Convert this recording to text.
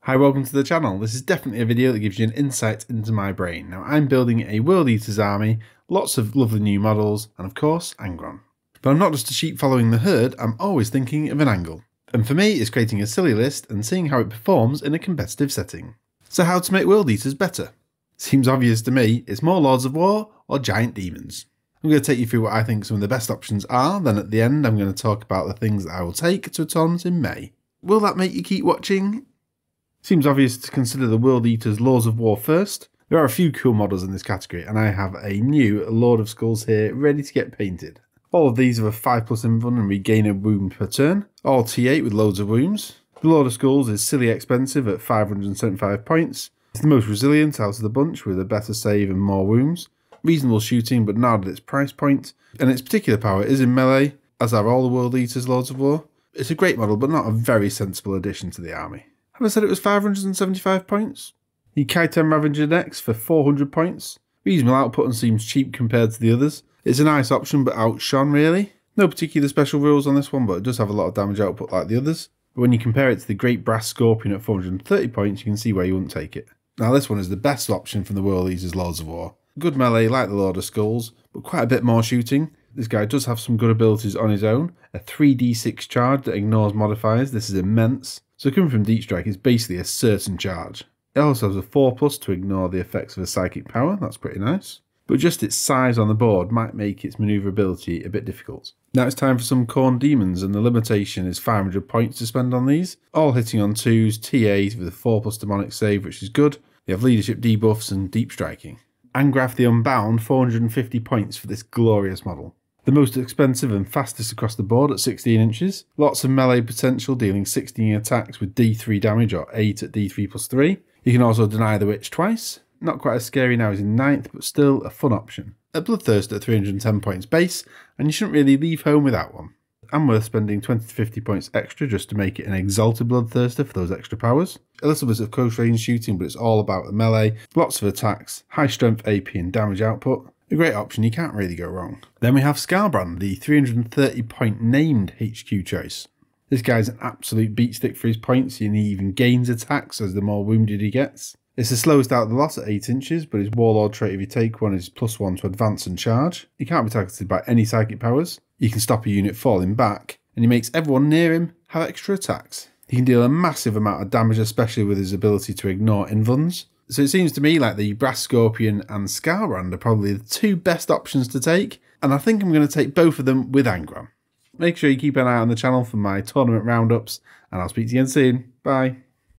Hi, welcome to the channel. This is definitely a video that gives you an insight into my brain. Now, I'm building a World Eaters army, lots of lovely new models, and of course, Angron. But I'm not just a sheep following the herd, I'm always thinking of an angle. And for me, it's creating a silly list and seeing how it performs in a competitive setting. So how to make World Eaters better? Seems obvious to me, it's more Lords of War or Giant Demons. I'm going to take you through what I think some of the best options are, then at the end I'm going to talk about the things that I will take to a tournament in May. Will that make you keep watching? Seems obvious to consider the World Eaters Lords of War first. There are a few cool models in this category, and I have a new Lord of Skulls here ready to get painted. All of these have a 5+ invuln and regain a wound per turn, all T8 with loads of wounds. The Lord of Skulls is silly expensive at 575 points. It's the most resilient out of the bunch with a better save and more wounds. Reasonable shooting but not at its price point, and its particular power is in melee, as are all the World Eaters Lords of War. It's a great model but not a very sensible addition to the army. Have I said it was 575 points? The KYTAN RAVAGER next for 400 points. Reasonable output and seems cheap compared to the others. It's a nice option but outshone really. No particular special rules on this one, but it does have a lot of damage output like the others. But when you compare it to the Great Brass Scorpion at 430 points, you can see why you wouldn't take it. Now this one is the best option from the World Eaters Lords of War. Good melee like the Lord of Skulls, but quite a bit more shooting. This guy does have some good abilities on his own. A 3d6 charge that ignores modifiers, this is immense. So coming from Deep Strike is basically a certain charge. It also has a 4+ to ignore the effects of a psychic power, that's pretty nice. But just its size on the board might make its manoeuvrability a bit difficult. Now it's time for some KHORNE demons, and the limitation is 500 points to spend on these. All hitting on 2s, T8 with a 4+ demonic save, which is good. They have leadership debuffs and deep striking. Angrath the Unbound, 450 points for this glorious model. The most expensive and fastest across the board at 16 inches. Lots of melee potential, dealing 16 attacks with D3 damage or 8 at D3+3. You can also deny the witch twice. Not quite as scary now as in 9th, but still a fun option. A Bloodthirster at 310 points base, and you shouldn't really leave home without one. And worth spending 20 to 50 points extra just to make it an exalted Bloodthirster for those extra powers. A little bit of close range shooting, but it's all about the melee. Lots of attacks, high strength AP and damage output. A great option, you can't really go wrong. Then we have SKARBRAND, the 330 point named HQ choice. This guy's an absolute beatstick for his points, and he even gains attacks as the more wounded he gets. It's the slowest out of the lot at 8 inches, but his Warlord trait if you take one is +1 to advance and charge. He can't be targeted by any psychic powers. You can stop a unit falling back, and he makes everyone near him have extra attacks. He can deal a massive amount of damage, especially with his ability to ignore invulns. So it seems to me like the Brass Scorpion and SKARBRAND are probably the two best options to take, and I think I'm going to take both of them with Angron. Make sure you keep an eye on the channel for my tournament roundups, and I'll speak to you again soon. Bye.